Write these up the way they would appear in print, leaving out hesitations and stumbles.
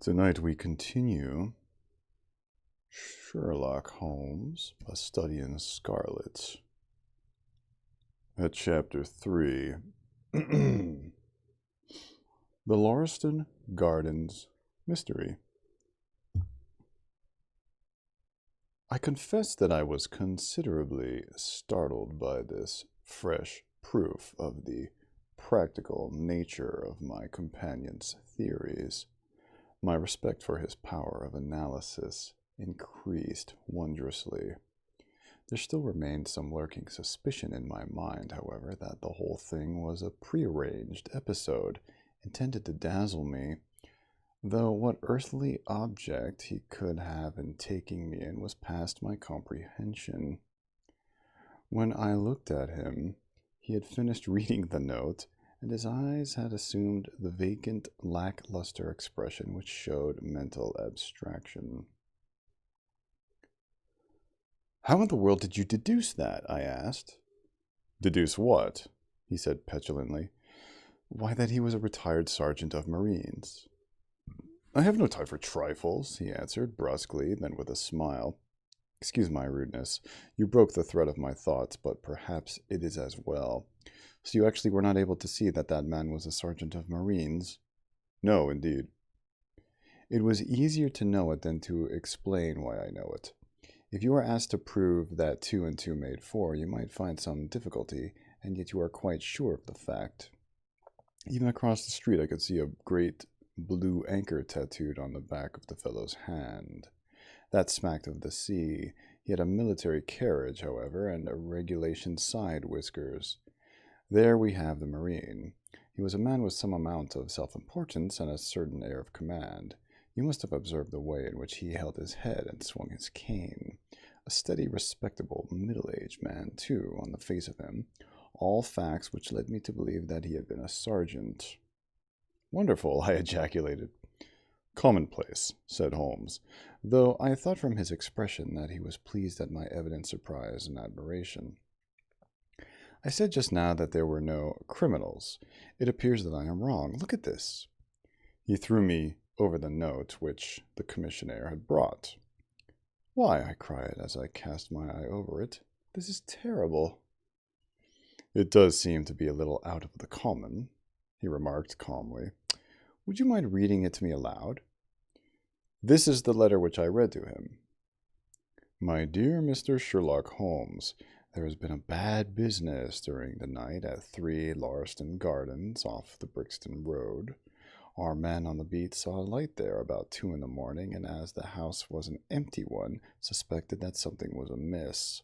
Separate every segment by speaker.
Speaker 1: Tonight we continue Sherlock Holmes, A Study in Scarlet, at Chapter 3, The Lauriston Gardens Mystery. I confess that I was considerably startled by this fresh proof of the practical nature of my companion's theories. My respect for his power of analysis increased wondrously. There still remained some lurking suspicion in my mind, however, that the whole thing was a prearranged episode intended to dazzle me, though what earthly object he could have in taking me in was past my comprehension. When I looked at him, he had finished reading the note, and his eyes had assumed the vacant, lackluster expression which showed mental abstraction. "How in the world did you deduce that?" I asked. "Deduce what?" he said petulantly. "Why, that he was a retired sergeant of Marines." "I have no time for trifles," he answered brusquely, then with a smile. "Excuse my rudeness. You broke the thread of my thoughts, but perhaps it is as well. So you actually were not able to see that that man was a sergeant of Marines?" "No, indeed." "It was easier to know it than to explain why I know it. If you were asked to prove that 2 and 2 made 4, you might find some difficulty, and yet you are quite sure of the fact. Even across the street I could see a great blue anchor tattooed on the back of the fellow's hand. That smacked of the sea. He had a military carriage, however, and regulation side whiskers. There we have the Marine. He was a man with some amount of self-importance and a certain air of command. You must have observed the way in which he held his head and swung his cane. A steady, respectable, middle-aged man, too, on the face of him. All facts which led me to believe that he had been a sergeant." "Wonderful!" I ejaculated. "Commonplace," said Holmes, though I thought from his expression that he was pleased at my evident surprise and admiration. "I said just now that there were no criminals. It appears that I am wrong. Look at this." He threw me over the note which the commissionaire had brought. "Why," I cried as I cast my eye over it, "this is terrible." "It does seem to be a little out of the common," he remarked calmly. "Would you mind reading it to me aloud?" This is the letter which I read to him. "My dear Mr. Sherlock Holmes, there has been a bad business during the night at 3 Lauriston Gardens off the Brixton Road. Our man on the beat saw a light there about 2 in the morning, and as the house was an empty one, suspected that something was amiss.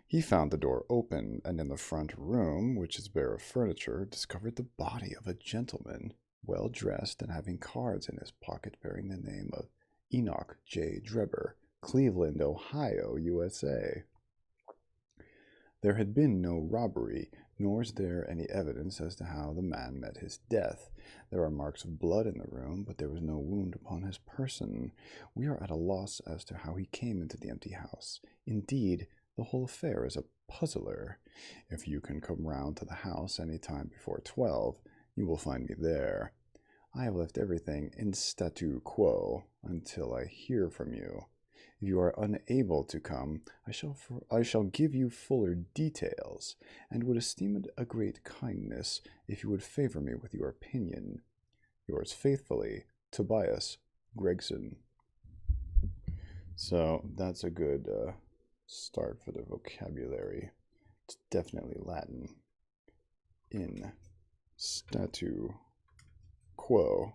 Speaker 1: He found the door open, and in the front room, which is bare of furniture, discovered the body of a gentleman, well dressed and having cards in his pocket bearing the name of Enoch J. Drebber, Cleveland, Ohio, USA. There had been no robbery, nor is there any evidence as to how the man met his death. There are marks of blood in the room, but there was no wound upon his person. We are at a loss as to how he came into the empty house. Indeed, the whole affair is a puzzler. If you can come round to the house any time before 12, you will find me there. I have left everything in statu quo until I hear from you. If you are unable to come, I shall give you fuller details, and would esteem it a great kindness if you would favor me with your opinion. Yours faithfully, Tobias Gregson." So that's a good start for the vocabulary. It's definitely Latin. In statu quo.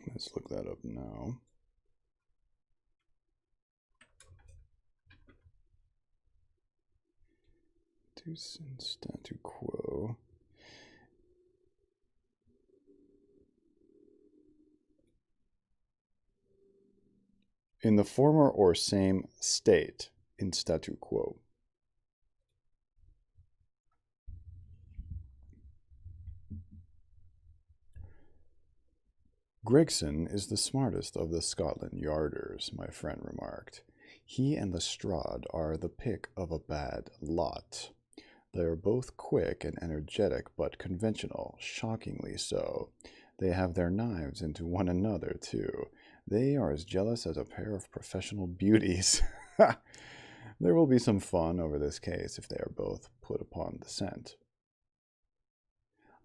Speaker 1: Let's look that up now. Deus in statu quo. In the former or same state, in statu quo. "Gregson is the smartest of the Scotland Yarders," my friend remarked. "He and Lestrade are the pick of a bad lot. They are both quick and energetic, but conventional, shockingly so. They have their knives into one another, too. They are as jealous as a pair of professional beauties. There will be some fun over this case if they are both put upon the scent.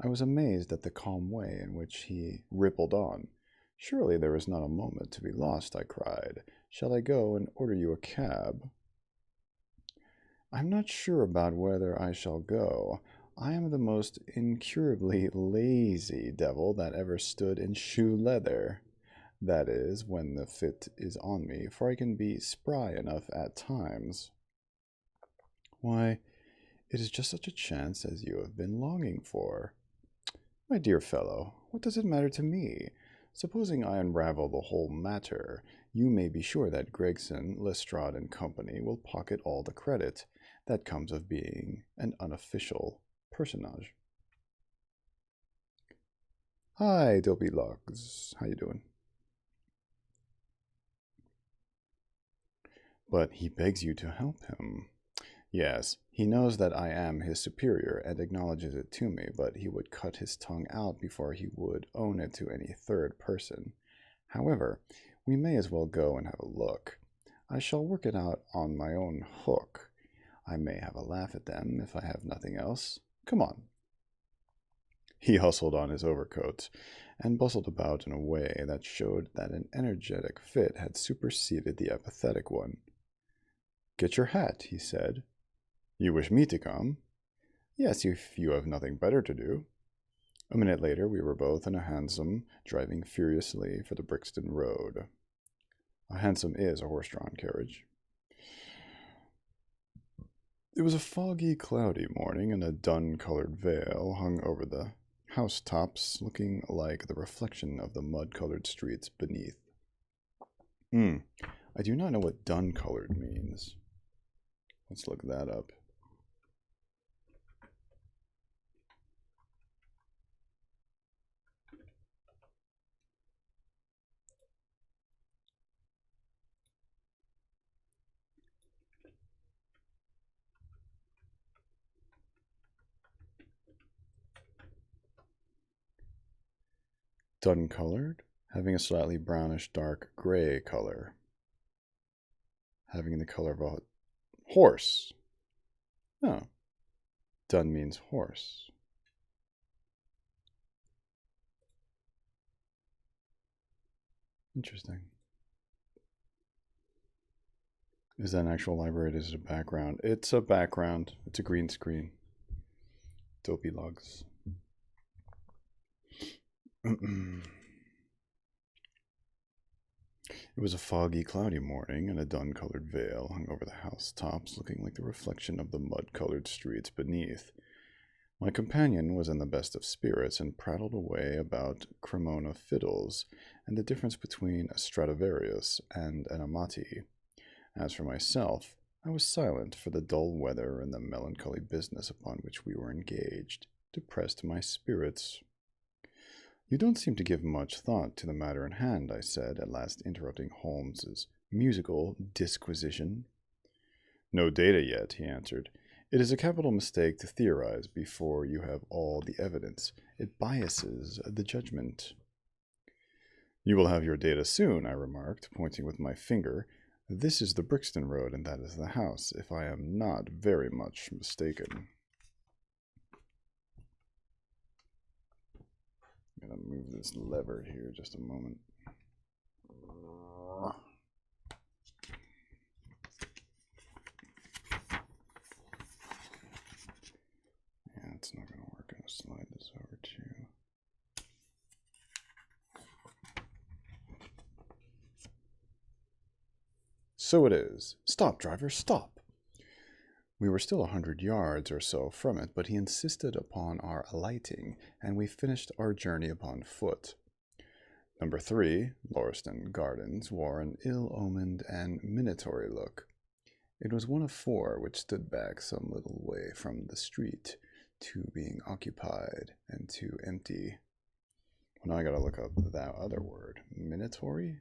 Speaker 1: I was amazed at the calm way in which he rippled on. Surely there is not a moment to be lost, I cried. Shall I go and order you a cab? I'm not sure about whether I shall go. I am the most incurably lazy devil that ever stood in shoe leather. That is, when the fit is on me, for I can be spry enough at times. Why, it is just such a chance as you have been longing for. My dear fellow, what does it matter to me? Supposing I unravel the whole matter, you may be sure that Gregson, Lestrade, and Company will pocket all the credit that comes of being an unofficial personage. Hi, Dopey Logs. How you doing? But he begs you to help him. Yes, he knows that I am his superior and acknowledges it to me, but he would cut his tongue out before he would own it to any third person. However, we may as well go and have a look. I shall work it out on my own hook. I may have a laugh at them if I have nothing else. Come on. He hustled on his overcoat and bustled about in a way that showed that an energetic fit had superseded the apathetic one. Get your hat, he said. You wish me to come? Yes, if you have nothing better to do. A minute later, we were both in a hansom, driving furiously for the Brixton Road. A hansom is a horse-drawn carriage. It was a foggy, cloudy morning, and a dun-colored veil hung over the housetops, looking like the reflection of the mud-colored streets beneath. I do not know what dun-colored means. Let's look that up. Dun-colored, having a slightly brownish dark gray color. Having the color of a horse. Oh. Dun means horse. Interesting. Is that an actual library? Is it a background? It's a background. It's a green screen. Dopey Logs. It was a foggy, cloudy morning, and a dun-colored veil hung over the housetops, looking like the reflection of the mud-colored streets beneath. My companion was in the best of spirits and prattled away about Cremona fiddles and the difference between a Stradivarius and an Amati. As for myself, I was silent, for the dull weather and the melancholy business upon which we were engaged depressed my spirits. You don't seem to give much thought to the matter in hand, I said, at last interrupting Holmes's musical disquisition. No data yet, he answered. It is a capital mistake to theorize before you have all the evidence. It biases the judgment. You will have your data soon, I remarked, pointing with my finger. This is the Brixton Road, and that is the house, if I am not very much mistaken. I'm going to move this lever here just a moment. Yeah, it's not going to work. I'm going to slide this over to you. So it is. Stop, driver, stop. We were still 100 yards or so from it, but he insisted upon our alighting, and we finished our journey upon foot. Number 3, Lauriston Gardens, wore an ill-omened and minatory look. It was one of 4 which stood back some little way from the street, 2 being occupied and 2 empty. Well, now I gotta look up that other word. Minatory?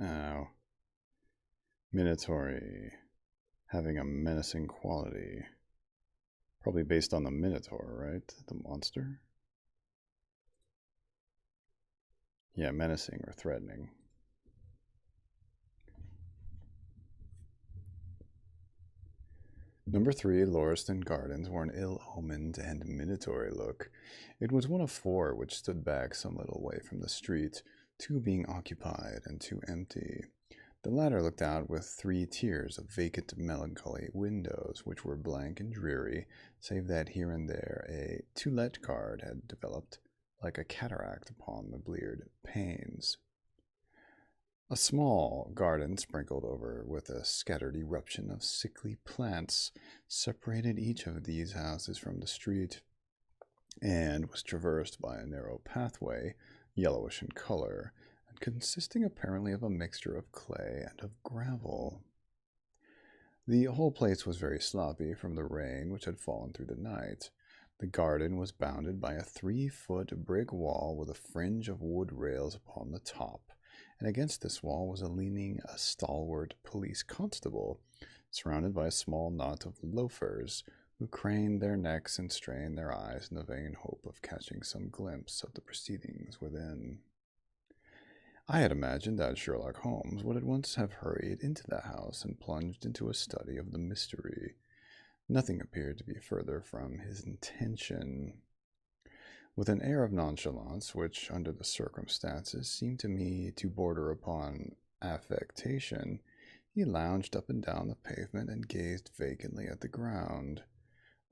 Speaker 1: Oh. Minotaur having a menacing quality. Probably based on the Minotaur, right? The monster? Yeah, menacing or threatening. Number 3, Lauriston Gardens wore an ill-omened and minatory look. It was one of 4 which stood back some little way from the street, 2 being occupied and 2 empty. The latter looked out with 3 tiers of vacant melancholy windows, which were blank and dreary, save that here and there a "To Let" card had developed, like a cataract upon the bleared panes. A small garden sprinkled over with a scattered eruption of sickly plants separated each of these houses from the street, and was traversed by a narrow pathway, yellowish in color, and consisting apparently of a mixture of clay and of gravel. The whole place was very sloppy from the rain which had fallen through the night. The garden was bounded by a 3-foot brick wall with a fringe of wood rails upon the top, and against this wall was a stalwart police constable, surrounded by a small knot of loafers, who craned their necks and strained their eyes in the vain hope of catching some glimpse of the proceedings within. I had imagined that Sherlock Holmes would at once have hurried into the house and plunged into a study of the mystery. Nothing appeared to be further from his intention. With an air of nonchalance, which, under the circumstances, seemed to me to border upon affectation, he lounged up and down the pavement and gazed vacantly at the ground,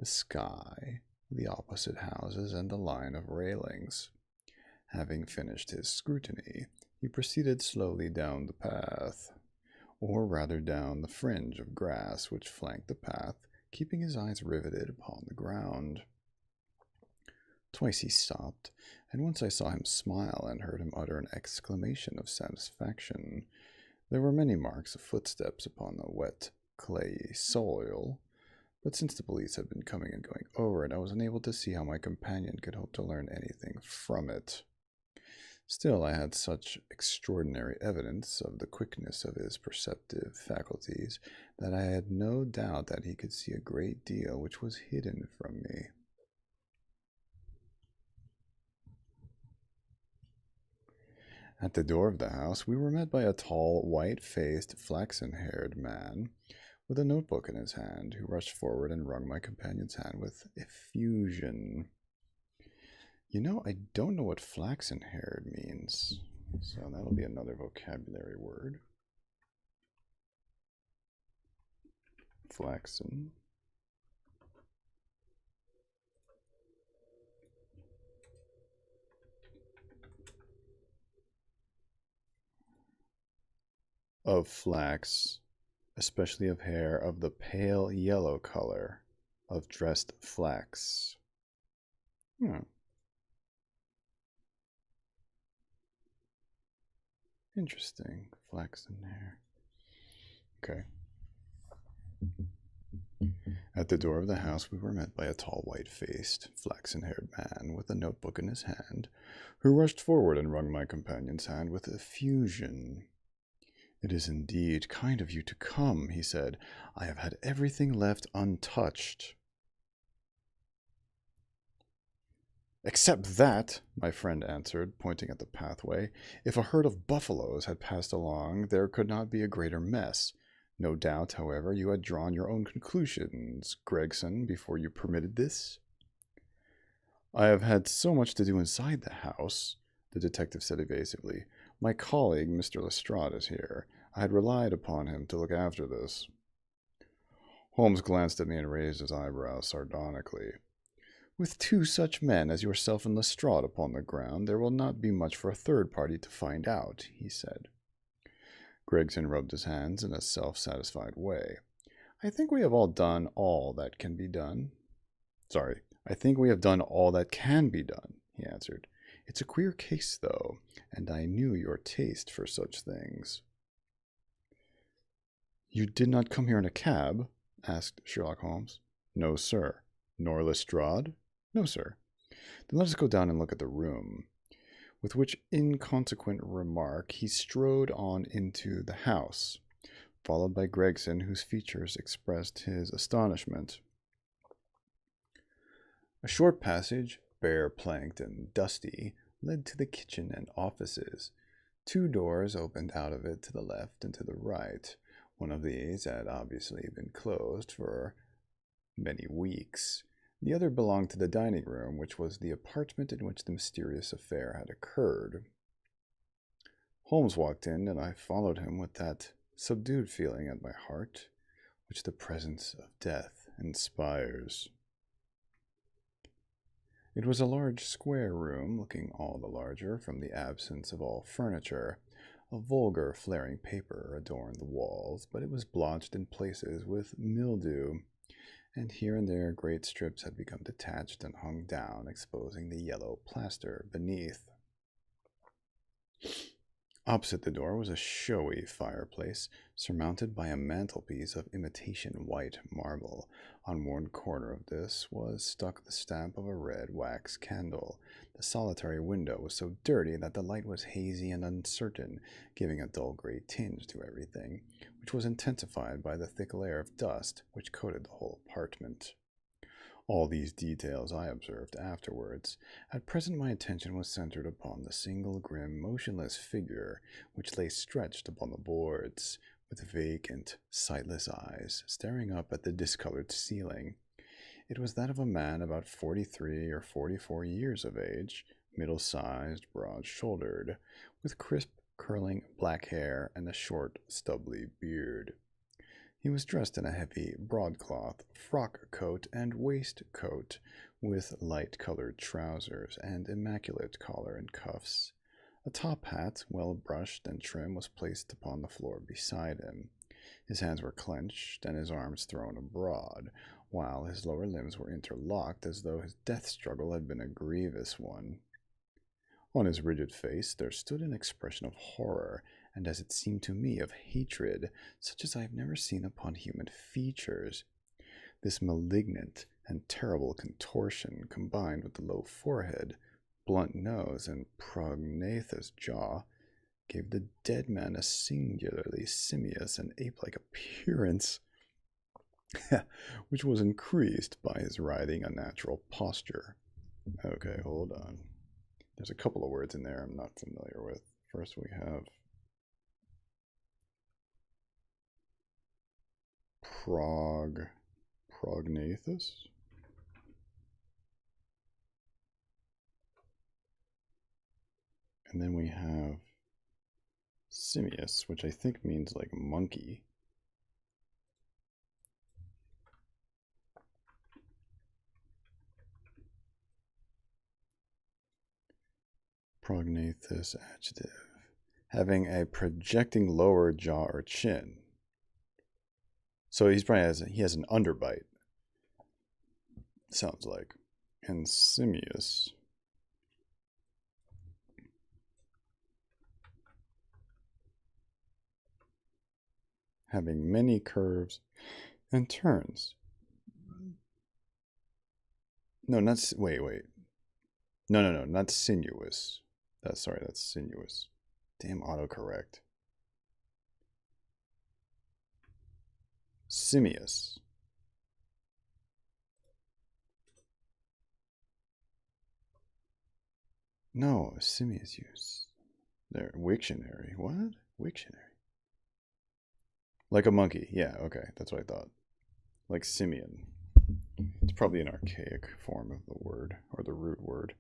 Speaker 1: the sky, the opposite houses, and the line of railings. Having finished his scrutiny, he proceeded slowly down the path, or rather down the fringe of grass which flanked the path, keeping his eyes riveted upon the ground. Twice he stopped, and once I saw him smile and heard him utter an exclamation of satisfaction. There were many marks of footsteps upon the wet, clayey soil, but since the police had been coming and going over it, I was unable to see how my companion could hope to learn anything from it. Still, I had such extraordinary evidence of the quickness of his perceptive faculties that I had no doubt that he could see a great deal which was hidden from me. At the door of the house, we were met by a tall, white-faced, flaxen-haired man with a notebook in his hand, who rushed forward and wrung my companion's hand with effusion. You know, I don't know what flaxen-haired means, so that'll be another vocabulary word. Flaxen. Of flax, especially of hair of the pale yellow color, of dressed flax. Interesting. Flaxen hair. Okay. At the door of the house, we were met by a tall, white-faced, flaxen-haired man with a notebook in his hand, who rushed forward and wrung my companion's hand with effusion. "It is indeed kind of you to come," he said. "I have had everything left untouched." "Except that," my friend answered, pointing at the pathway. "If a herd of buffaloes had passed along, there could not be a greater mess. No doubt, however, you had drawn your own conclusions, Gregson, before you permitted this?" "I have had so much to do inside the house," the detective said evasively. "My colleague, Mr. Lestrade, is here. I had relied upon him to look after this." Holmes glanced at me and raised his eyebrows sardonically. "With 2 such men as yourself and Lestrade upon the ground, there will not be much for a third party to find out," he said. Gregson rubbed his hands in a self-satisfied way. I think we have done all that can be done," he answered. "It's a queer case, though, and I knew your taste for such things." "You did not come here in a cab?" asked Sherlock Holmes. "No, sir." "Nor Lestrade?" "No, sir." "Then let us go down and look at the room." With which inconsequent remark he strode on into the house, followed by Gregson, whose features expressed his astonishment. A short passage, bare planked and dusty, led to the kitchen and offices. 2 doors opened out of it to the left and to the right. One of these had obviously been closed for many weeks. The other belonged to the dining room, which was the apartment in which the mysterious affair had occurred. Holmes walked in, and I followed him with that subdued feeling at my heart which the presence of death inspires. It was a large square room, looking all the larger from the absence of all furniture. A vulgar flaring paper adorned the walls, but it was blotched in places with mildew, and here and there great strips had become detached and hung down, exposing the yellow plaster beneath. Opposite the door was a showy fireplace, surmounted by a mantelpiece of imitation white marble. On one corner of this was stuck the stamp of a red wax candle. The solitary window was so dirty that the light was hazy and uncertain, giving a dull gray tinge to everything, which was intensified by the thick layer of dust which coated the whole apartment. All these details I observed afterwards. At present my attention was centered upon the single grim, motionless figure which lay stretched upon the boards, with vacant, sightless eyes, staring up at the discolored ceiling. It was that of a man about 43 or 44 years of age, middle-sized, broad-shouldered, with crisp, curling black hair and a short, stubbly beard. He was dressed in a heavy broadcloth frock coat and waistcoat, with light-colored trousers and immaculate collar and cuffs. A top hat, well brushed and trim, was placed upon the floor beside him. His hands were clenched and his arms thrown abroad, while his lower limbs were interlocked as though his death struggle had been a grievous one. On his rigid face there stood an expression of horror, and as it seemed to me of hatred, such as I have never seen upon human features. This malignant and terrible contortion, combined with the low forehead, blunt nose, and prognathous jaw, gave the dead man a singularly simious and ape-like appearance, which was increased by his writhing, unnatural posture. Okay, hold on. There's a couple of words in there I'm not familiar with. First we have prognathous. And then we have simious, which I think means like monkey. Prognathous adjective. Having a projecting lower jaw or chin. So he has an underbite. Sounds like. And simious. Having many curves and turns. No, not, wait. No, not sinuous. That's sinuous. Damn autocorrect. Simious. No, simious use. There, Wiktionary. What? Wiktionary. Like a monkey. Yeah, okay, that's what I thought. Like simian. It's probably an archaic form of the word, or the root word.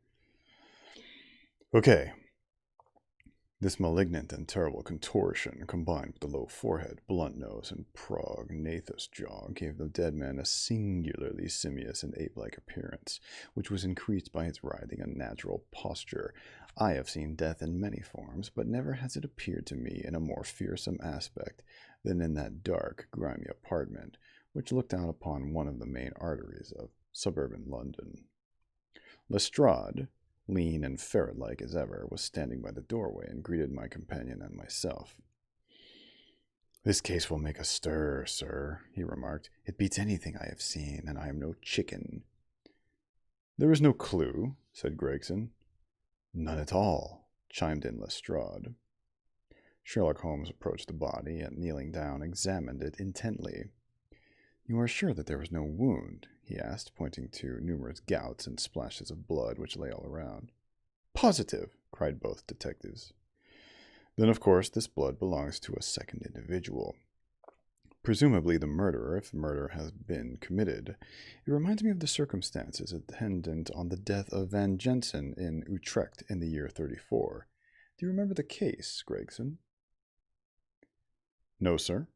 Speaker 1: Okay. This malignant and terrible contortion, combined with the low forehead, blunt nose, and prognathous jaw, gave the dead man a singularly simious and ape-like appearance, which was increased by his writhing, unnatural posture. I have seen death in many forms, but never has it appeared to me in a more fearsome aspect than in that dark, grimy apartment, which looked out upon one of the main arteries of suburban London. Lestrade, lean and ferret-like as ever, was standing by the doorway and greeted my companion and myself. "This case will make a stir, sir," he remarked. "It beats anything I have seen, and I am no chicken." "There is no clue," said Gregson. "None at all," chimed in Lestrade. Sherlock Holmes approached the body and, kneeling down, examined it intently. "You are sure that there was no wound?" he asked, pointing to numerous gouts and splashes of blood which lay all around. "Positive!" cried both detectives. "Then, of course, this blood belongs to a second individual. Presumably the murderer, if murder has been committed. It reminds me of the circumstances attendant on the death of Van Jensen in Utrecht in the year 34. Do you remember the case, Gregson?" "No, sir."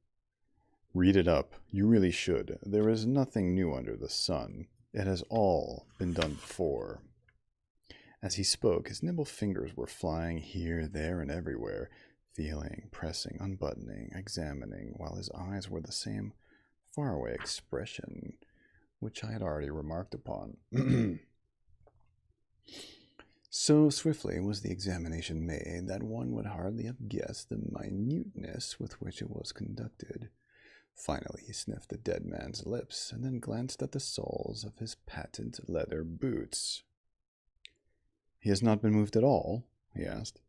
Speaker 1: "Read it up. You really should. There is nothing new under the sun. It has all been done before." As he spoke, his nimble fingers were flying here, there, and everywhere, feeling, pressing, unbuttoning, examining, while his eyes were the same faraway expression which I had already remarked upon. So swiftly was the examination made that one would hardly have guessed the minuteness with which it was conducted. Finally, he sniffed the dead man's lips, and then glanced at the soles of his patent leather boots. "He has not been moved at all?" he asked.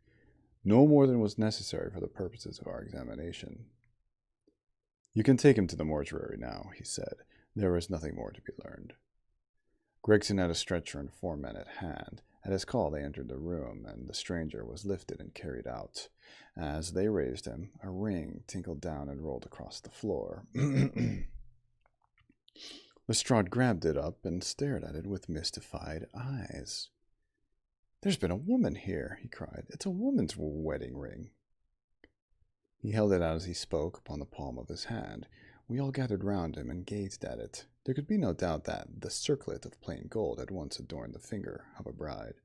Speaker 1: "No more than was necessary for the purposes of our examination." "You can take him to the mortuary now," he said. "There is nothing more to be learned." Gregson had a stretcher and 4 men at hand. At his call, they entered the room, and the stranger was lifted and carried out. As they raised him, a ring tinkled down and rolled across the floor. Lestrade grabbed it up and stared at it with mystified eyes. "There's been a woman here," he cried. "It's a woman's wedding ring." He held it out as he spoke upon the palm of his hand. We all gathered round him and gazed at it. There could be no doubt that the circlet of plain gold had once adorned the finger of a bride.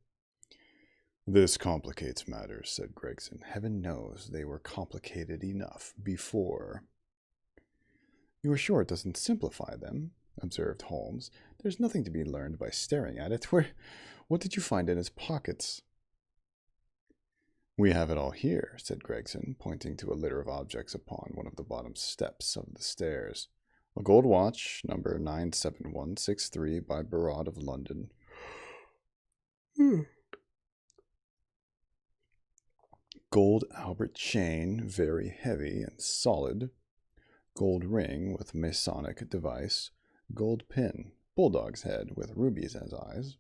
Speaker 1: "This complicates matters," said Gregson. "Heaven knows they were complicated enough before." "You are sure it doesn't simplify them?" observed Holmes. "There's nothing to be learned by staring at it. What did you find in his pockets?" "We have it all here," said Gregson, pointing to a litter of objects upon one of the bottom steps of the stairs. "A gold watch, number 97163 by Barrot of London. Gold Albert chain, very heavy and solid. Gold ring with Masonic device. Gold pin, bulldog's head with rubies as eyes.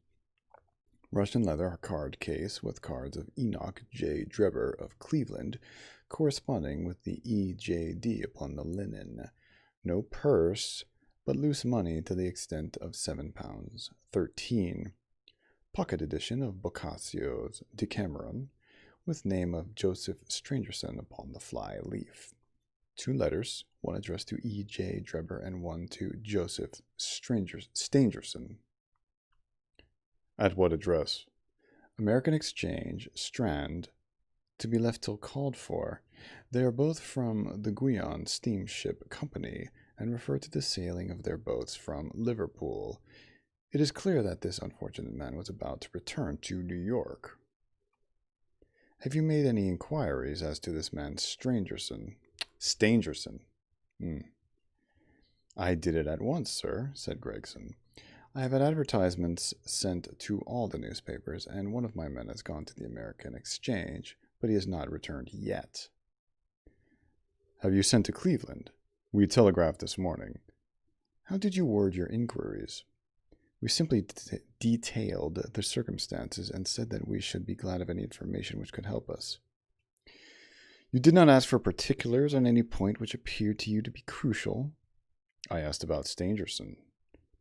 Speaker 1: Russian leather card case with cards of Enoch J. Drebber of Cleveland, corresponding with the E.J.D. upon the linen. No purse, but loose money to the extent of £7, 13. Pocket edition of Boccaccio's Decameron, with name of Joseph Strangerson upon the fly leaf. 2 letters, one addressed to E.J. Drebber and one to Joseph Stangerson." "At what address?" "American Exchange, Strand, to be left till called for. They are both from the Guion Steamship Company, and refer to the sailing of their boats from Liverpool. It is clear that this unfortunate man was about to return to New York." "Have you made any inquiries as to this man Stangerson?" "I did it at once, sir," said Gregson. "I have had advertisements sent to all the newspapers, and one of my men has gone to the American Exchange, but he has not returned yet." "Have you sent to Cleveland?" "We telegraphed this morning." "How did you word your inquiries?" "We simply detailed the circumstances and said that we should be glad of any information which could help us." "You did not ask for particulars on any point which appeared to you to be crucial?" "I asked about Stangerson."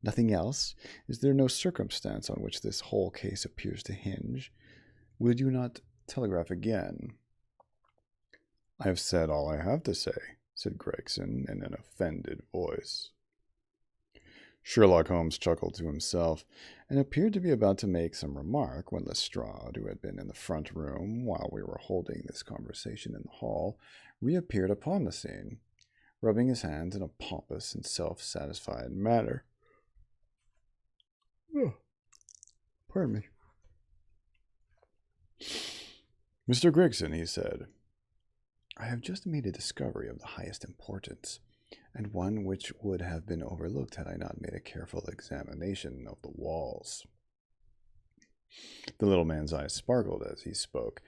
Speaker 1: "Nothing else? Is there no circumstance on which this whole case appears to hinge? Would you not telegraph again?" "I have said all I have to say," said Gregson in an offended voice. Sherlock Holmes chuckled to himself, and appeared to be about to make some remark, when Lestrade, who had been in the front room while we were holding this conversation in the hall, reappeared upon the scene, rubbing his hands in a pompous and self-satisfied manner. Pardon me. "Mr. Gregson," he said, "I have just made a discovery of the highest importance, and one which would have been overlooked had I not made a careful examination of the walls." The little man's eyes sparkled as he spoke,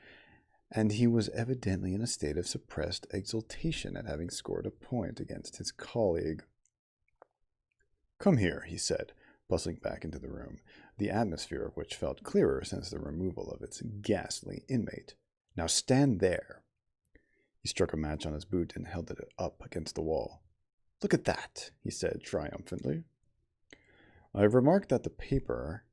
Speaker 1: and he was evidently in a state of suppressed exultation at having scored a point against his colleague. "Come here," he said, bustling back into the room, the atmosphere of which felt clearer since the removal of its ghastly inmate. "Now stand there." He struck a match on his boot and held it up against the wall. "Look at that," he said triumphantly. I have remarked that the paper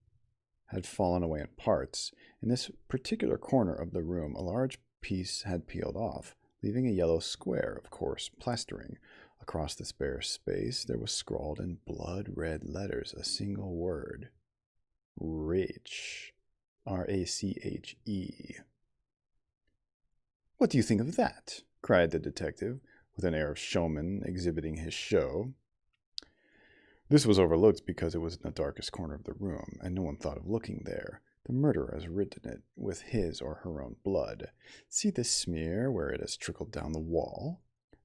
Speaker 1: had fallen away in parts. In this particular corner of the room, a large piece had peeled off, leaving a yellow square of coarse plastering. Across the spare space, there was scrawled in blood-red letters a single word. Rache. R-A-C-H-E. "What do you think of that?" cried the detective, with an air of showman exhibiting his show. This was overlooked because it was in the darkest corner of the room, and no one thought of looking there. The murderer has written it with his or her own blood. See this smear where it has trickled down the wall?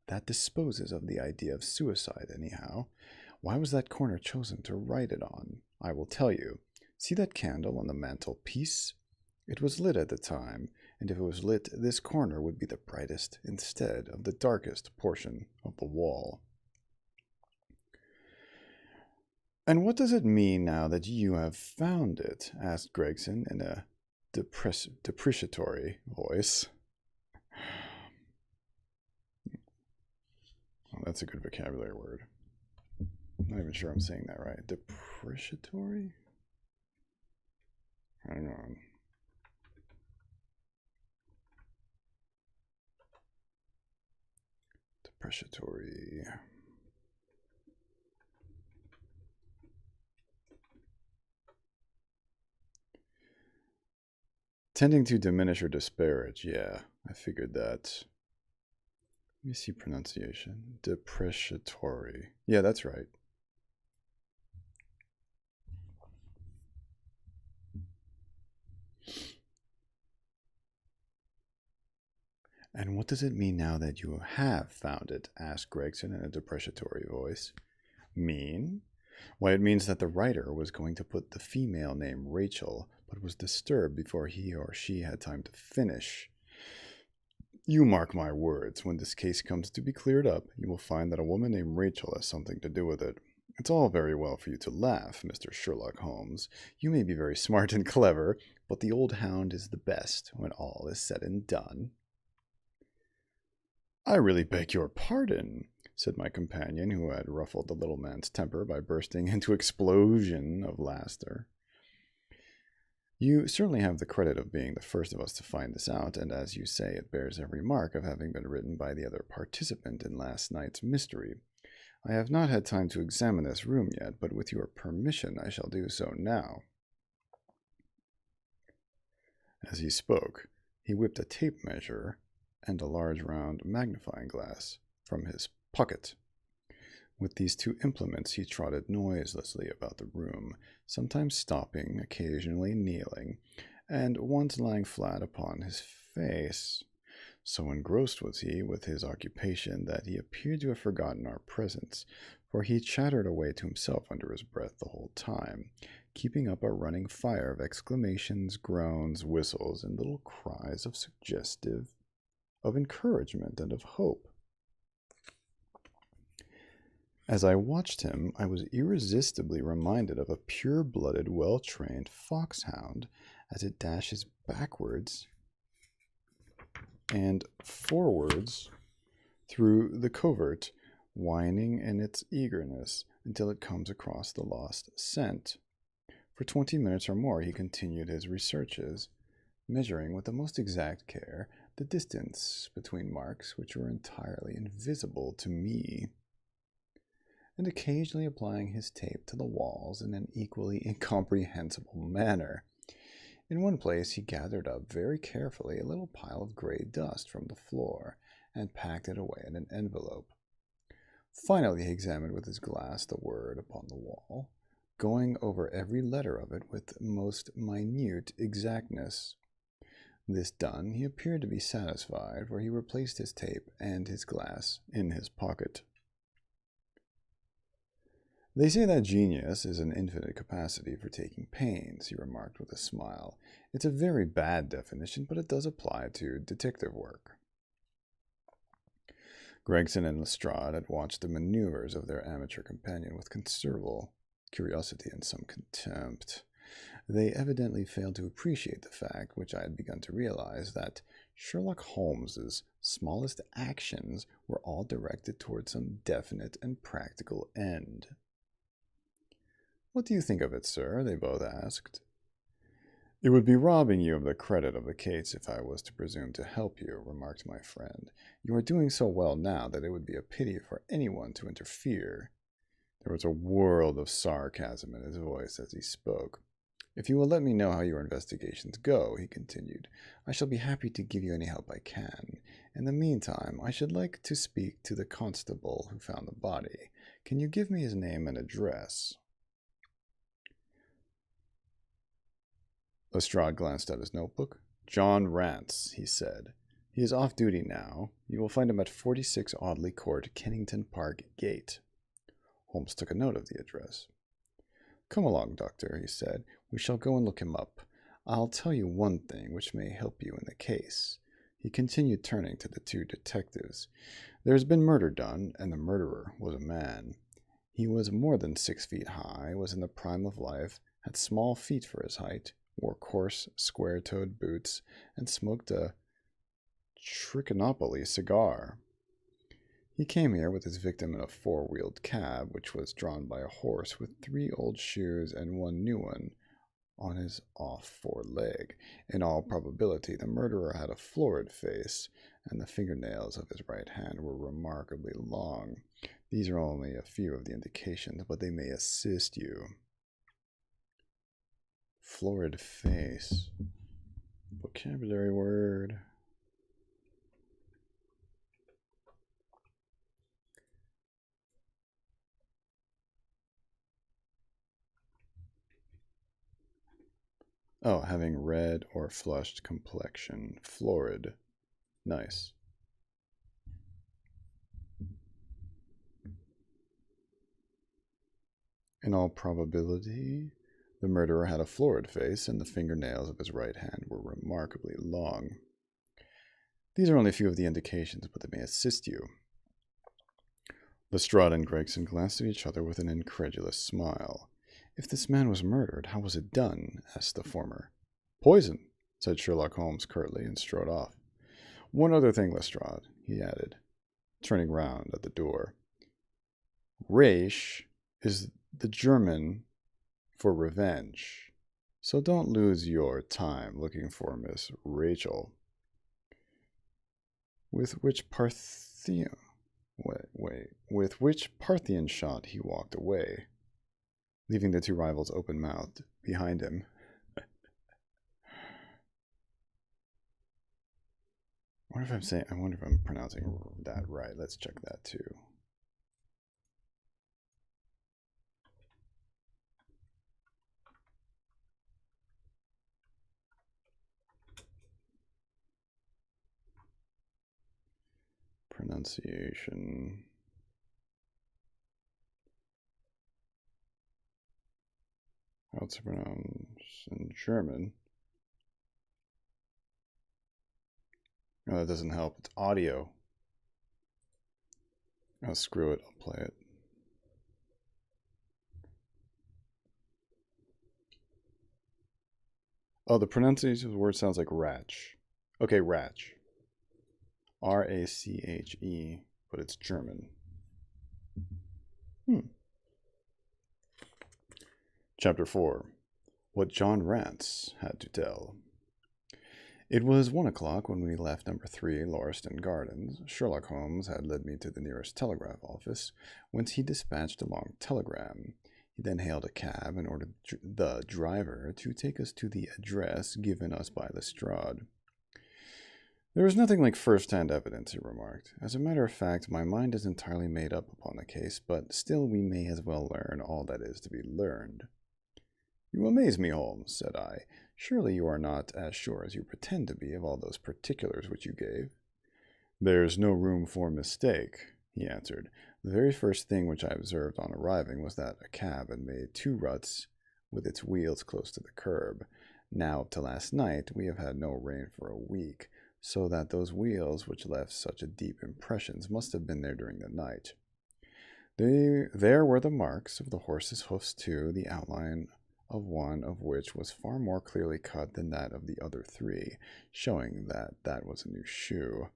Speaker 1: That disposes of the idea of suicide, anyhow. Why was that corner chosen to write it on? I will tell you. See that candle on the mantelpiece? It was lit at the time, and if it was lit, this corner would be the brightest instead of the darkest portion of the wall. "And what does it mean now that you have found it?" asked Gregson in a depreciatory voice. Oh, that's a good vocabulary word. I'm not even sure I'm saying that right. Depreciatory? Hang on. Depreciatory. Tending to diminish or disparage. Yeah, I figured that. Let me see pronunciation. Depreciatory. Yeah, that's right. "And what does it mean now that you have found it?" asked Gregson in a depreciatory voice. "Mean? Why, it means that the writer was going to put the female name Rachel, but was disturbed before he or she had time to finish. You mark my words, when this case comes to be cleared up, you will find that a woman named Rachel has something to do with it. It's all very well for you to laugh, Mr. Sherlock Holmes. You may be very smart and clever, but the old hound is the best when all is said and done." "I really beg your pardon," said my companion, who had ruffled the little man's temper by bursting into explosion of laughter. "You certainly have the credit of being the first of us to find this out, and as you say, it bears every mark of having been written by the other participant in last night's mystery. I have not had time to examine this room yet, but with your permission I shall do so now." As he spoke, he whipped a tape measure and a large round magnifying glass from his pocket. With these two implements he trotted noiselessly about the room, sometimes stopping, occasionally kneeling, and once lying flat upon his face. So engrossed was he with his occupation that he appeared to have forgotten our presence, for he chattered away to himself under his breath the whole time, keeping up a running fire of exclamations, groans, whistles, and little cries of encouragement and of hope. As I watched him, I was irresistibly reminded of a pure-blooded, well-trained foxhound as it dashes backwards and forwards through the covert, whining in its eagerness until it comes across the lost scent. For 20 minutes or more he continued his researches, measuring with the most exact care the distance between marks which were entirely invisible to me, and occasionally applying his tape to the walls in an equally incomprehensible manner. In one place he gathered up very carefully a little pile of gray dust from the floor and packed it away in an envelope. Finally he examined with his glass the word upon the wall, going over every letter of it with most minute exactness. This done, he appeared to be satisfied, for he replaced his tape and his glass in his pocket. They say that genius is an infinite capacity for taking pains, he remarked with a smile. It's a very bad definition, but it does apply to detective work. Gregson and Lestrade had watched the maneuvers of their amateur companion with considerable curiosity and some contempt. They evidently failed to appreciate the fact, which I had begun to realize, that Sherlock Holmes's smallest actions were all directed toward some definite and practical end. "What do you think of it, sir?" they both asked. "It would be robbing you of the credit of the case if I was to presume to help you," remarked my friend. "You are doing so well now that it would be a pity for anyone to interfere." There was a world of sarcasm in his voice as he spoke. "If you will let me know how your investigations go," he continued, "I shall be happy to give you any help I can. In the meantime, I should like to speak to the constable who found the body. Can you give me his name and address?" Lestrade glanced at his notebook. "John Rance," he said. "He is off duty now. You will find him at 46 Audley Court, Kennington Park Gate." Holmes took a note of the address. "Come along, Doctor," he said. "We shall go and look him up. I'll tell you one thing which may help you in the case," he continued, turning to the two detectives. "There has been murder done, and the murderer was a man. He was more than 6 feet high, was in the prime of life, had small feet for his height, wore coarse, square-toed boots, and smoked a Trichinopoly cigar. He came here with his victim in a four-wheeled cab, which was drawn by a horse with 3 old shoes and 1 new one on his off foreleg. In all probability, the murderer had a florid face, and the fingernails of his right hand were remarkably long. These are only a few of the indications, but they may assist you." Florid face. Vocabulary word. Oh, having red or flushed complexion. Florid. Nice. In all probability, the murderer had a florid face, and the fingernails of his right hand were remarkably long. These are only a few of the indications, but they may assist you. Lestrade and Gregson glanced at each other with an incredulous smile. "If this man was murdered, how was it done?" asked the former. "Poison," said Sherlock Holmes curtly, and strode off. "One other thing, Lestrade," he added, turning round at the door. "Rache is the German for revenge, so don't lose your time looking for Miss Rachel." With which Parthian shot he walked away, leaving the two rivals open-mouthed behind him. I wonder if I'm pronouncing that right. Let's check that too. Pronunciation. How it's pronounced in German. No, that doesn't help. It's audio. Oh, screw it. I'll play it. Oh, the pronunciation of the word sounds like Ratch. Okay, Ratch. R-A-C-H-E, but it's German. Chapter 4. What John Rance Had to Tell. It was 1 o'clock when we left number 3 Lauriston Gardens. Sherlock Holmes had led me to the nearest telegraph office, whence he dispatched a long telegram. He then hailed a cab and ordered the driver to take us to the address given us by Lestrade. "There is nothing like first-hand evidence," he remarked. "As a matter of fact, my mind is entirely made up upon the case, but still we may as well learn all that is to be learned." "You amaze me, Holmes," said I. "Surely you are not as sure as you pretend to be of all those particulars which you gave." "There's no room for mistake," he answered. The very first thing which I observed on arriving was that a cab had made 2 ruts with its wheels close to the curb. Now, up to last night, we have had no rain for a week, so that those wheels which left such a deep impressions must have been there during the night. There were the marks of the horse's hoofs too, the outline of one of which was far more clearly cut than that of the other 3, showing that that was a new shoe.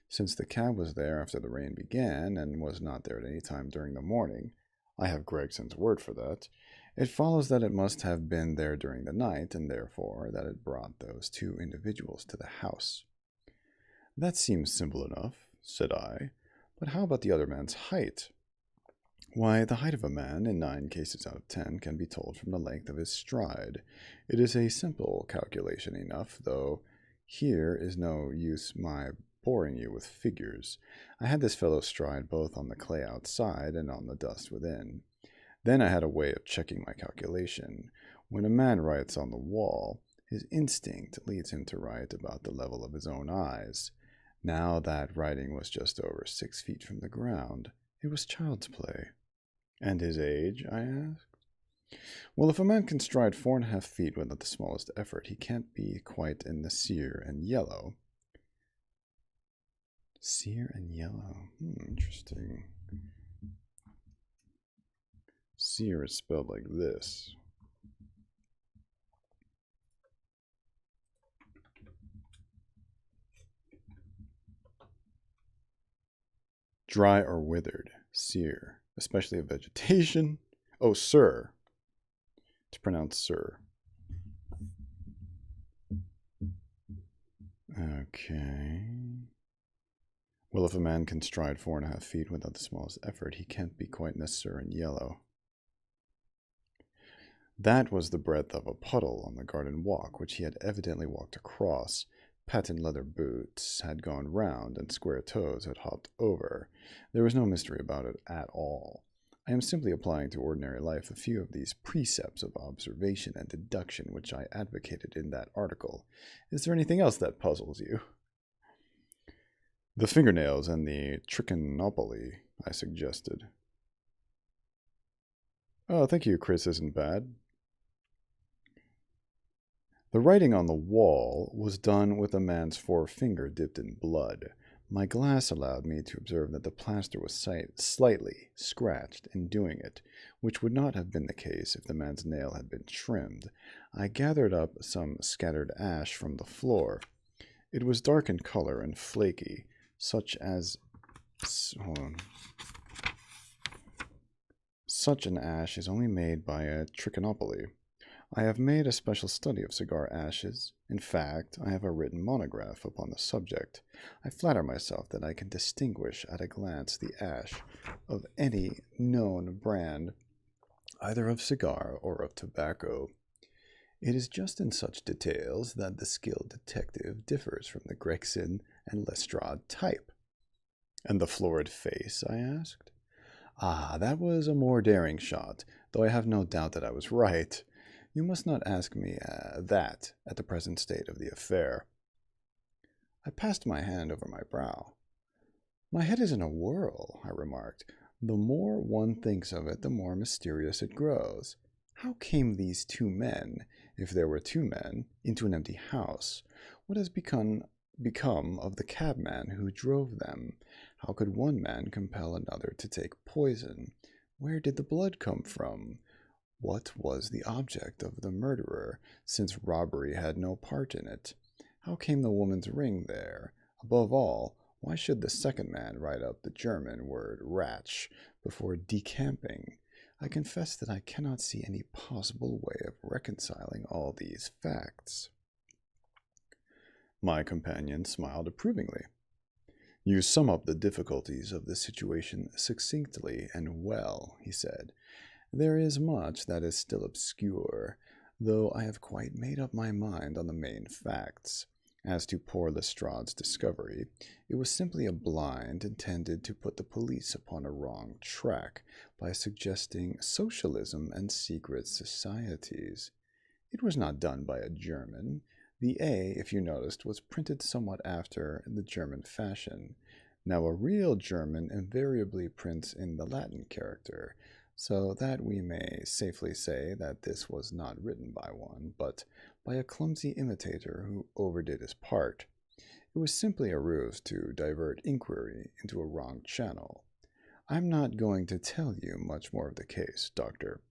Speaker 1: Since the cab was there after the rain began, and was not there at any time during the morning, I have Gregson's word for that, it follows that it must have been there during the night, and therefore that it brought those 2 individuals to the house. That seems simple enough, said I, but how about the other man's height? Why, the height of a man, in 9 cases out of 10, can be told from the length of his stride. It is a simple calculation enough, though here is no use my boring you with figures. I had this fellow stride both on the clay outside and on the dust within. Then I had a way of checking my calculation. When a man writes on the wall, his instinct leads him to write about the level of his own eyes. Now that writing was just over 6 feet from the ground. It was child's play. And his age? I asked. Well, if a man can stride 4.5 feet without the smallest effort, he can't be quite in the sere and yellow. Sere and yellow. Interesting. Sere is spelled like this. Dry or withered. Sere. Especially of vegetation. Oh, sir. To pronounce sir. Okay. Well, if a man can stride 4.5 feet without the smallest effort, he can't be quite necessary in yellow. That was the breadth of a puddle on the garden walk, which he had evidently walked across. Patent leather boots had gone round, and square toes had hopped over. There was no mystery about it at all. I am simply applying to ordinary life a few of these precepts of observation and deduction which I advocated in that article. Is there anything else that puzzles you? The fingernails and the trichinopoly, I suggested. Oh, thank you, Chris isn't bad. The writing on the wall was done with a man's forefinger dipped in blood. My glass allowed me to observe that the plaster was slightly scratched in doing it, which would not have been the case if the man's nail had been trimmed. I gathered up some scattered ash from the floor. It was dark in color and flaky, such an ash is only made by a trichinopoly. I have made a special study of cigar ashes. In fact, I have a written monograph upon the subject. I flatter myself that I can distinguish at a glance the ash of any known brand, either of cigar or of tobacco. It is just in such details that the skilled detective differs from the Gregson and Lestrade type. And the florid face? I asked. Ah, that was a more daring shot, though I have no doubt that I was right. You must not ask me that at the present state of the affair. I passed my hand over my brow. My head is in a whirl, I remarked. The more one thinks of it, the more mysterious it grows. How came these 2 men, if there were 2 men, into an empty house? What has become of the cabman who drove them? How could one man compel another to take poison? Where did the blood come from? What was the object of the murderer, since robbery had no part in it? How came the woman's ring there? Above all, why should the second man write up the German word Ratsch before decamping? I confess that I cannot see any possible way of reconciling all these facts. My companion smiled approvingly. You sum up the difficulties of the situation succinctly and well, he said. There is much that is still obscure, though I have quite made up my mind on the main facts. As to poor Lestrade's discovery, it was simply a blind intended to put the police upon a wrong track by suggesting socialism and secret societies. It was not done by a German. The A, if you noticed, was printed somewhat after the German fashion. Now, a real German invariably prints in the Latin character, so that we may safely say that this was not written by one, but by a clumsy imitator who overdid his part. It was simply a ruse to divert inquiry into a wrong channel. I'm not going to tell you much more of the case, Doctor.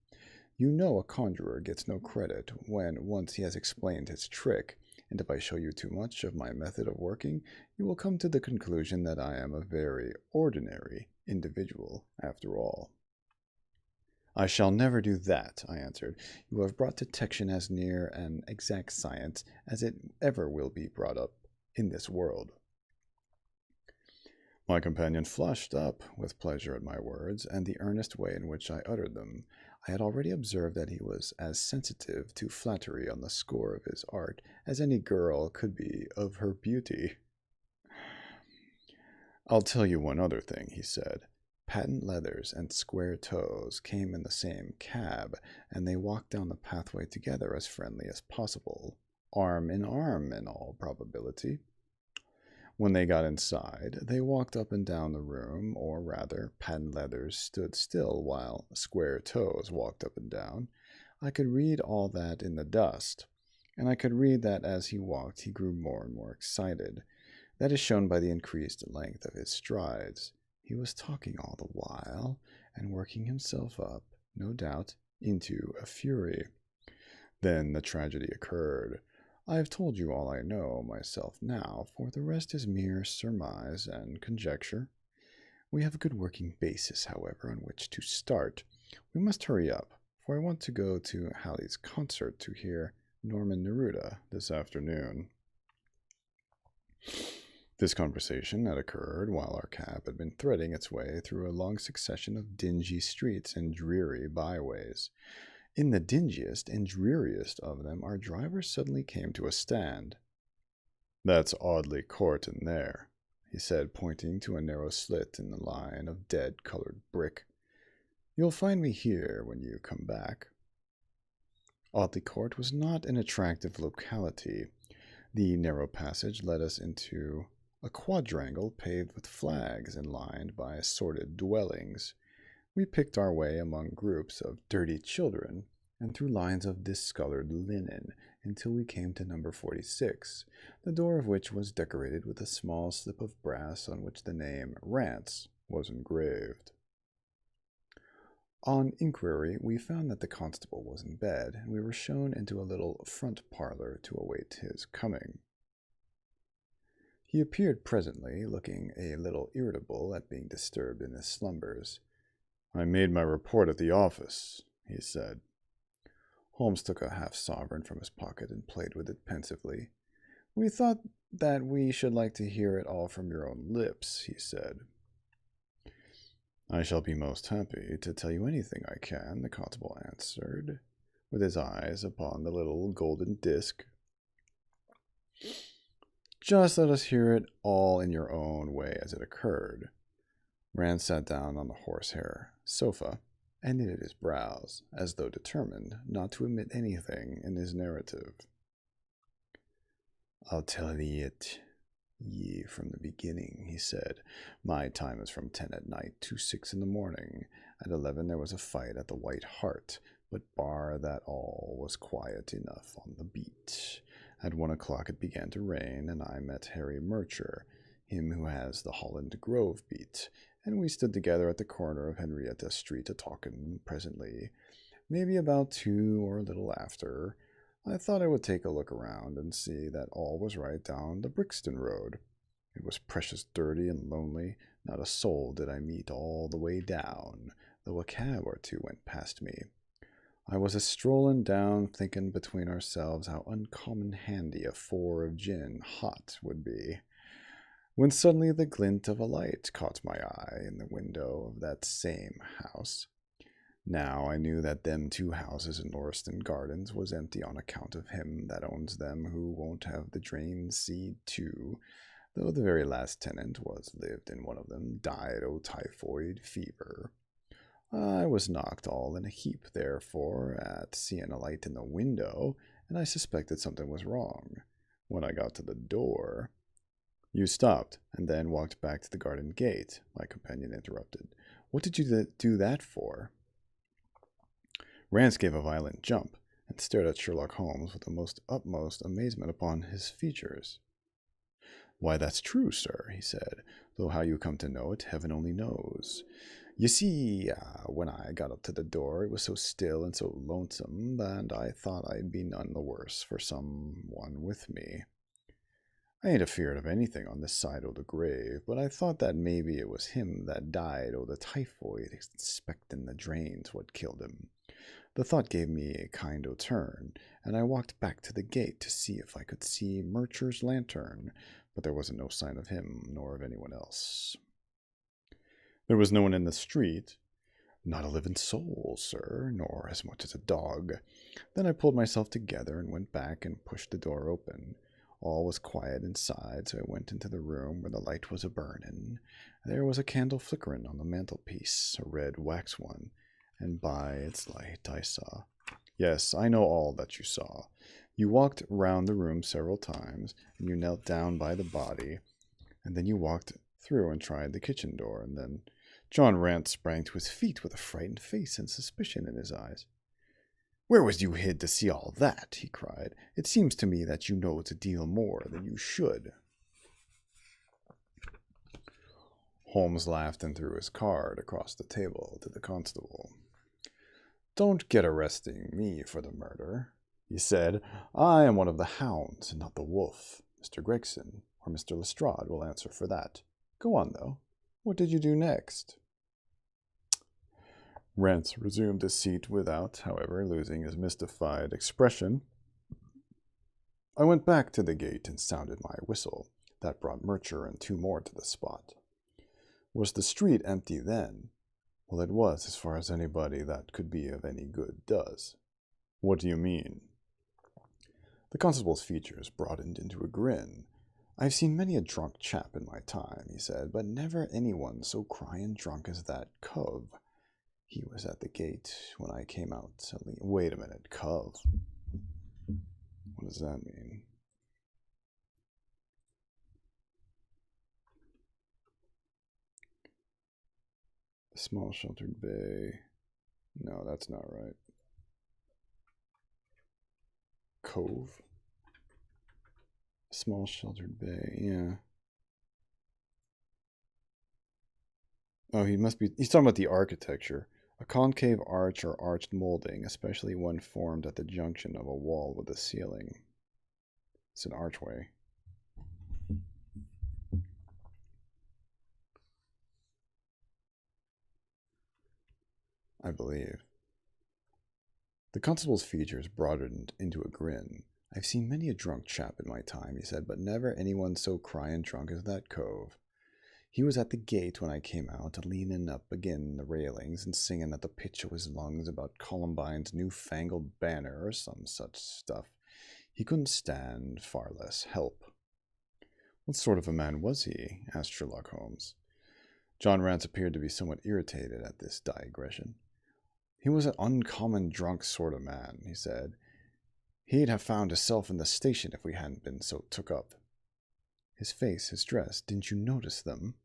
Speaker 1: You know a conjurer gets no credit when once he has explained his trick, and if I show you too much of my method of working, you will come to the conclusion that I am a very ordinary individual after all. I shall never do that, I answered. You have brought detection as near an exact science as it ever will be brought up in this world. My companion flushed up with pleasure at my words and the earnest way in which I uttered them. I had already observed that he was as sensitive to flattery on the score of his art as any girl could be of her beauty. I'll tell you one other thing, he said. Patent leathers and square toes came in the same cab, and they walked down the pathway together as friendly as possible, arm in arm in all probability. When they got inside, they walked up and down the room, or rather, patent leathers stood still while square toes walked up and down. I could read all that in the dust, and I could read that as he walked he grew more and more excited. That is shown by the increased length of his strides. He was talking all the while, and working himself up, no doubt, into a fury. Then the tragedy occurred. I have told you all I know myself now, for the rest is mere surmise and conjecture. We have a good working basis, however, on which to start. We must hurry up, for I want to go to Halley's concert to hear Norman Neruda this afternoon. This conversation had occurred while our cab had been threading its way through a long succession of dingy streets and dreary byways. In the dingiest and dreariest of them, our driver suddenly came to a stand. "That's Audley Court in there," he said, pointing to a narrow slit in the line of dead-colored brick. "You'll find me here when you come back." Audley Court was not an attractive locality. The narrow passage led us into a quadrangle paved with flags and lined by assorted dwellings. We picked our way among groups of dirty children and through lines of discolored linen until we came to number 46, the door of which was decorated with a small slip of brass on which the name Rance was engraved. On inquiry, we found that the constable was in bed, and we were shown into a little front parlor to await his coming. He appeared presently, looking a little irritable at being disturbed in his slumbers. "I made my report at the office," he said. Holmes took a half-sovereign from his pocket and played with it pensively. "We thought that we should like to hear it all from your own lips," he said. "I shall be most happy to tell you anything I can," the constable answered, with his eyes upon the little golden disc. "Just let us hear it all in your own way as it occurred." Rand sat down on the horsehair sofa and knitted his brows, as though determined not to omit anything in his narrative. "I'll tell ye from the beginning," he said. "My time is from 10 at night to 6 in the morning. At 11 there was a fight at the White Hart, but bar that all was quiet enough on the beat. At 1 o'clock it began to rain, and I met Harry Murcher, him who has the Holland Grove beat, and we stood together at the corner of Henrietta Street a-talkin'. Presently, maybe about 2 or a little after, I thought I would take a look around and see that all was right down the Brixton Road. It was precious dirty and lonely. Not a soul did I meet all the way down, though a cab or two went past me. I was a-strollin' down, thinkin' between ourselves how uncommon handy a 4 of gin hot would be, when suddenly the glint of a light caught my eye in the window of that same house. Now I knew that them 2 houses in Lauriston Gardens was empty on account of him that owns them, who won't have the drain seed too, though the very last tenant was lived in one of them, died o' typhoid fever. I was knocked all in a heap, therefore, at seeing a light in the window, and I suspected something was wrong. When I got to the door, You stopped, and then walked back to the garden gate, my companion interrupted. What did you do that for? Rance gave a violent jump, and stared at Sherlock Holmes with the most utmost amazement upon his features. Why, that's true, sir, he said, though how you come to know it, heaven only knows. You see, when I got up to the door, it was so still and so lonesome that I thought I'd be none the worse for someone with me. I ain't afeard of anything on this side o' the grave, but I thought that maybe it was him that died o' the typhoid, expectin' the drains what killed him. The thought gave me a kind o' turn, and I walked back to the gate to see if I could see Murcher's lantern, but there wasn't no sign of him nor of anyone else. There was no one in the street. Not a living soul, sir, nor as much as a dog. Then I pulled myself together and went back and pushed the door open. All was quiet inside, so I went into the room where the light was a-burnin'. There was a candle flickerin' on the mantelpiece, a red wax one, and by its light I saw. Yes, I know all that you saw. You walked round the room several times, and you knelt down by the body, and then you walked through and tried the kitchen door, and then John Rance sprang to his feet with a frightened face and suspicion in his eyes. Where was you hid to see all that? He cried. It seems to me that you know a deal more than you should. Holmes laughed and threw his card across the table to the constable. Don't get arresting me for the murder, he said. I am one of the hounds, and not the wolf. Mr. Gregson or Mr. Lestrade will answer for that. Go on, though. What did you do next? Rance resumed his seat without, however, losing his mystified expression. I went back to the gate and sounded my whistle. That brought Murcher and two more to the spot. Was the street empty then? Well, it was, as far as anybody that could be of any good does. What do you mean? The constable's features broadened into a grin. I've seen many a drunk chap in my time, he said, but never anyone so cryin' drunk as that cove. He was at the gate when I came out. Wait a minute, cove. What does that mean? Small sheltered bay. No, that's not right. Cove. Small sheltered bay, yeah. Oh, he's talking about the architecture. A concave arch or arched molding, especially one formed at the junction of a wall with a ceiling. It's an archway. I believe. The constable's features broadened into a grin. I've seen many a drunk chap in my time, he said, but never anyone so cryin' drunk as that cove. He was at the gate when I came out, leanin' up agin the railings and singin' at the pitch of his lungs about Columbine's new-fangled banner or some such stuff. He couldn't stand, far less help. What sort of a man was he? Asked Sherlock Holmes. John Rance appeared to be somewhat irritated at this digression. He was an uncommon drunk sort of man, he said. He'd have found hisself in the station if we hadn't been so took up. His face, his dress, didn't you notice them?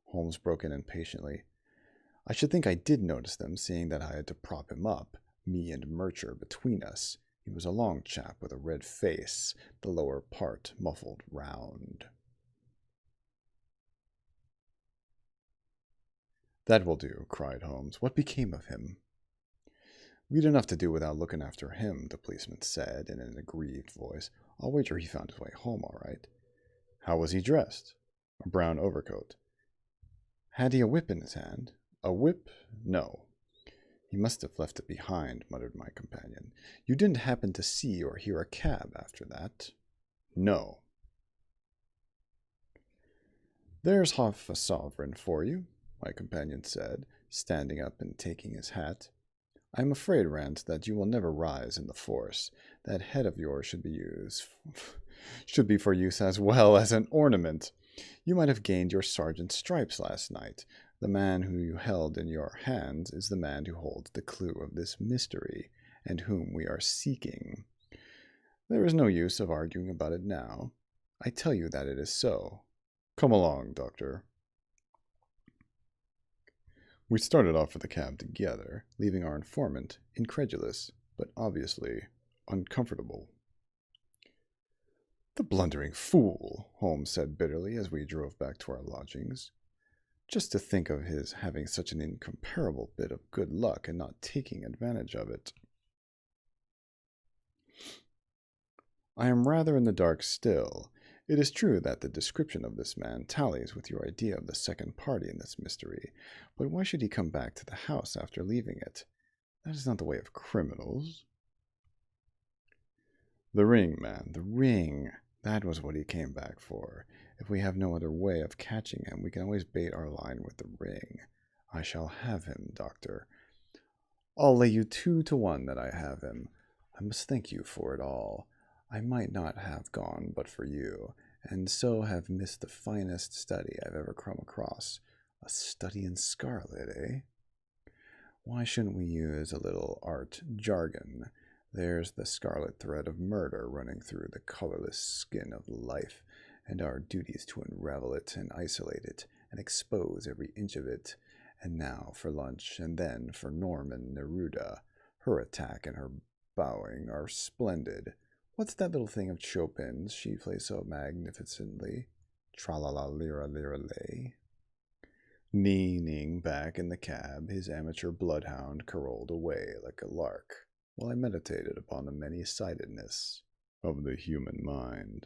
Speaker 1: Holmes broke in impatiently. I should think I did notice them, seeing that I had to prop him up, me and Murcher between us. He was a long chap with a red face, the lower part muffled round. That will do, cried Holmes. What became of him? We'd enough to do without looking after him, the policeman said in an aggrieved voice. I'll wager he found his way home all right. How was he dressed? A brown overcoat. Had he a whip in his hand? A whip? No. He must have left it behind, muttered my companion. You didn't happen to see or hear a cab after that? No. There's half a sovereign for you, my companion said, standing up and taking his hat. I'm afraid, Rance, that you will never rise in the force. That head of yours should be for use as well as an ornament. You might have gained your sergeant's stripes last night. The man who you held in your hands is the man who holds the clue of this mystery, and whom we are seeking. There is no use of arguing about it now. I tell you that it is so. Come along, Doctor. We started off for the cab together, leaving our informant incredulous, but obviously uncomfortable. The blundering fool, Holmes said bitterly as we drove back to our lodgings. Just to think of his having such an incomparable bit of good luck and not taking advantage of it. I am rather in the dark still. It is true that the description of this man tallies with your idea of the second party in this mystery, but why should he come back to the house after leaving it? That is not the way of criminals. The ring, man, the ring. That was what he came back for. If we have no other way of catching him, we can always bait our line with the ring. I shall have him, Doctor. I'll lay you 2 to 1 that I have him. I must thank you for it all. I might not have gone but for you, and so have missed the finest study I've ever come across. A study in scarlet, eh? Why shouldn't we use a little art jargon? There's the scarlet thread of murder running through the colorless skin of life, and our duties to unravel it and isolate it and expose every inch of it. And now for lunch, and then for Norman Neruda. Her attack and her bowing are splendid. What's that little thing of Chopin's she plays so magnificently? Tra-la-la-lira-lira-lay. Leaning back in the cab, his amateur bloodhound carolled away like a lark, while I meditated upon the many-sidedness of the human mind.